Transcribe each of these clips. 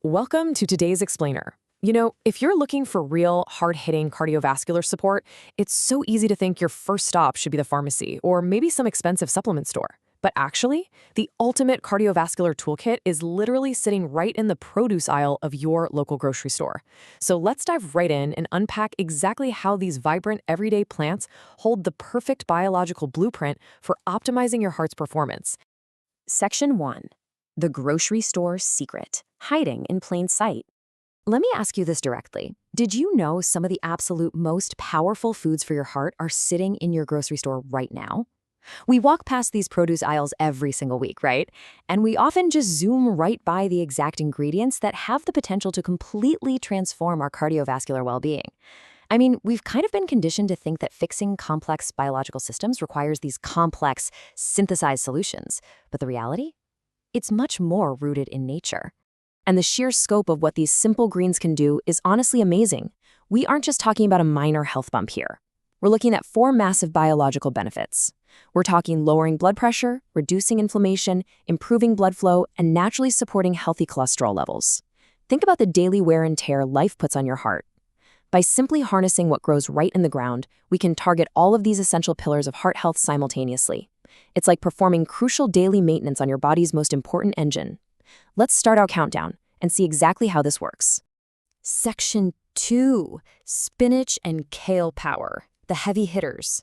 Welcome to today's explainer. If you're looking for real, hard-hitting cardiovascular support, it's so easy to think your first stop should be the pharmacy or maybe some expensive supplement store. But actually, the ultimate cardiovascular toolkit is literally sitting right in the produce aisle of your local grocery store. So let's dive right in and unpack exactly how these vibrant, everyday plants hold the perfect biological blueprint for optimizing your heart's performance. Section 1. The grocery store's secret, hiding in plain sight. Let me ask you this directly. Did you know some of the absolute most powerful foods for your heart are sitting in your grocery store right now? We walk past these produce aisles every single week, right? And we often just zoom right by the exact ingredients that have the potential to completely transform our cardiovascular well-being. I mean, we've kind of been conditioned to think that fixing complex biological systems requires these complex, synthesized solutions. But the reality? It's much more rooted in nature. And the sheer scope of what these simple greens can do is honestly amazing. We aren't just talking about a minor health bump here. We're looking at 4 massive biological benefits. We're talking lowering blood pressure, reducing inflammation, improving blood flow, and naturally supporting healthy cholesterol levels. Think about the daily wear and tear life puts on your heart. By simply harnessing what grows right in the ground, we can target all of these essential pillars of heart health simultaneously. It's like performing crucial daily maintenance on your body's most important engine. Let's start our countdown and see exactly how this works. Section 2. Spinach and kale power, the heavy hitters.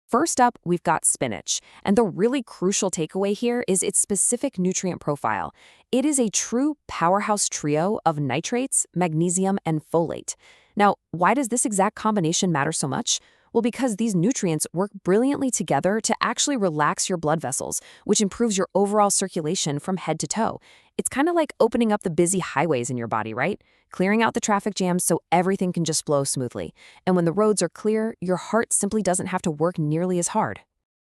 First up, we've got spinach, and the really crucial takeaway here is its specific nutrient profile. It is a true powerhouse trio of nitrates, magnesium, and folate. Now, why does this exact combination matter so much? Well, because these nutrients work brilliantly together to actually relax your blood vessels, which improves your overall circulation from head to toe. It's kind of like opening up the busy highways in your body, right? Clearing out the traffic jams so everything can just flow smoothly. And when the roads are clear, your heart simply doesn't have to work nearly as hard.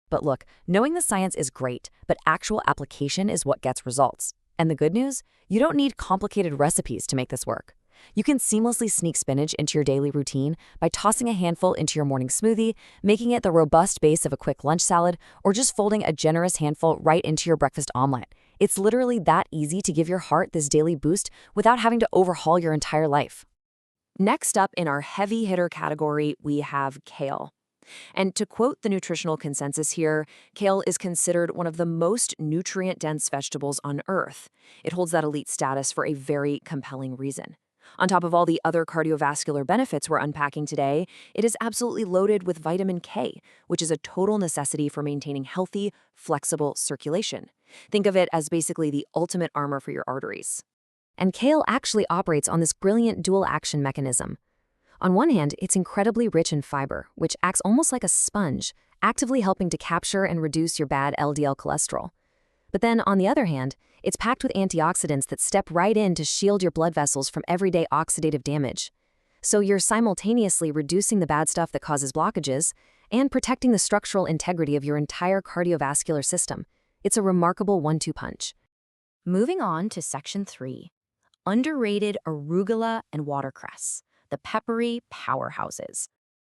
But look, knowing the science is great, but actual application is what gets results. And the good news? You don't need complicated recipes to make this work. You can seamlessly sneak spinach into your daily routine by tossing a handful into your morning smoothie, making it the robust base of a quick lunch salad, or just folding a generous handful right into your breakfast omelet. It's literally that easy to give your heart this daily boost without having to overhaul your entire life. Next up in our heavy hitter category, we have kale. And to quote the nutritional consensus here, kale is considered one of the most nutrient-dense vegetables on Earth. It holds that elite status for a very compelling reason. On top of all the other cardiovascular benefits we're unpacking today, it is absolutely loaded with vitamin K, which is a total necessity for maintaining healthy, flexible circulation. Think of it as basically the ultimate armor for your arteries. And kale actually operates on this brilliant dual-action mechanism. On one hand, it's incredibly rich in fiber, which acts almost like a sponge, actively helping to capture and reduce your bad LDL cholesterol. But then, on the other hand, it's packed with antioxidants that step right in to shield your blood vessels from everyday oxidative damage. So you're simultaneously reducing the bad stuff that causes blockages and protecting the structural integrity of your entire cardiovascular system. It's a remarkable 1-2 punch. Moving on to Section 3. Underrated arugula and watercress, the peppery powerhouses.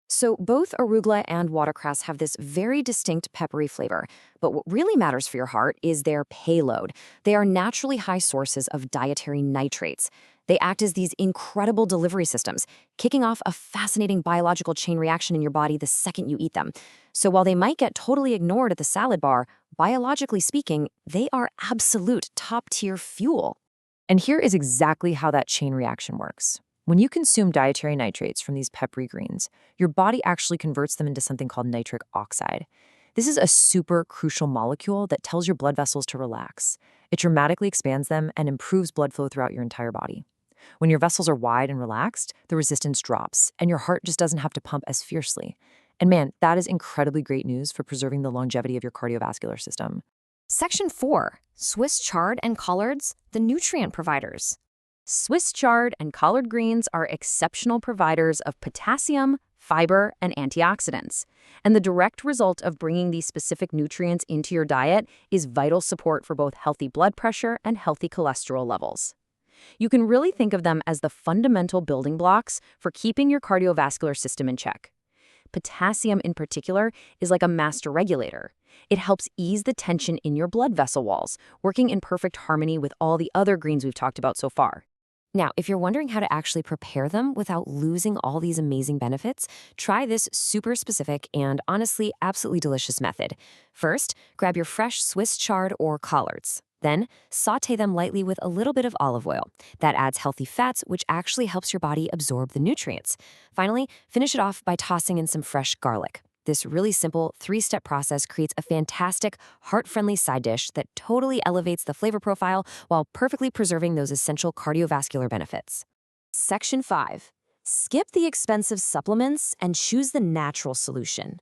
So both arugula and watercress have this very distinct peppery flavor, but what really matters for your heart is their payload. They are naturally high sources of dietary nitrates. They act as these incredible delivery systems, kicking off a fascinating biological chain reaction in your body the second you eat them. So while they might get totally ignored at the salad bar, biologically speaking, they are absolute top-tier fuel. And here is exactly how that chain reaction works. When you consume dietary nitrates from these peppery greens, your body actually converts them into something called nitric oxide. This is a super crucial molecule that tells your blood vessels to relax. It dramatically expands them and improves blood flow throughout your entire body. When your vessels are wide and relaxed, the resistance drops, and your heart just doesn't have to pump as fiercely. And man, that is incredibly great news for preserving the longevity of your cardiovascular system. Section 4. Swiss chard and collards, the nutrient providers. Swiss chard and collard greens are exceptional providers of potassium, fiber, and antioxidants. And the direct result of bringing these specific nutrients into your diet is vital support for both healthy blood pressure and healthy cholesterol levels. You can really think of them as the fundamental building blocks for keeping your cardiovascular system in check. Potassium in particular is like a master regulator. It helps ease the tension in your blood vessel walls, working in perfect harmony with all the other greens we've talked about so far. Now, if you're wondering how to actually prepare them without losing all these amazing benefits, try this super specific and honestly absolutely delicious method. First, grab your fresh Swiss chard or collards. Then, saute them lightly with a little bit of olive oil. That adds healthy fats, which actually helps your body absorb the nutrients. Finally, finish it off by tossing in some fresh garlic. This really simple 3-step process creates a fantastic, heart-friendly side dish that totally elevates the flavor profile while perfectly preserving those essential cardiovascular benefits. Section 5. Skip the expensive supplements and choose the natural solution.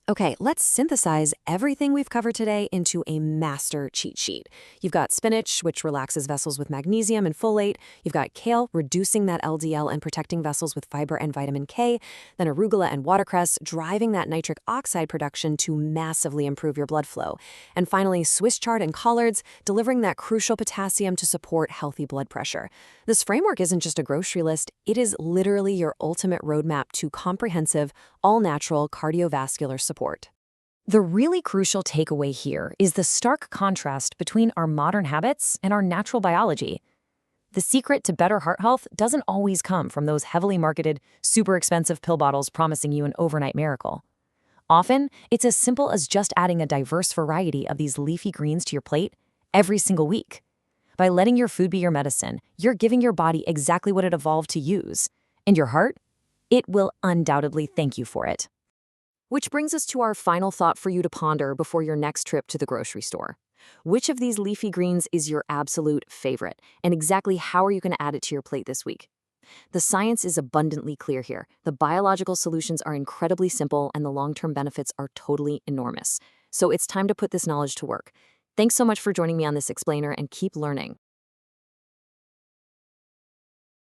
Okay, let's synthesize everything we've covered today into a master cheat sheet. You've got spinach, which relaxes vessels with magnesium and folate. You've got kale, reducing that LDL and protecting vessels with fiber and vitamin K. Then arugula and watercress, driving that nitric oxide production to massively improve your blood flow. And finally, Swiss chard and collards, delivering that crucial potassium to support healthy blood pressure. This framework isn't just a grocery list, it is literally your ultimate roadmap to comprehensive, all-natural cardiovascular support. The really crucial takeaway here is the stark contrast between our modern habits and our natural biology. The secret to better heart health doesn't always come from those heavily marketed, super expensive pill bottles promising you an overnight miracle. Often, it's as simple as just adding a diverse variety of these leafy greens to your plate every single week. By letting your food be your medicine, you're giving your body exactly what it evolved to use. And your heart? It will undoubtedly thank you for it. Which brings us to our final thought for you to ponder before your next trip to the grocery store. Which of these leafy greens is your absolute favorite, and exactly how are you going to add it to your plate this week? The science is abundantly clear here. The biological solutions are incredibly simple, and the long-term benefits are totally enormous. So it's time to put this knowledge to work. Thanks so much for joining me on this explainer, and keep learning.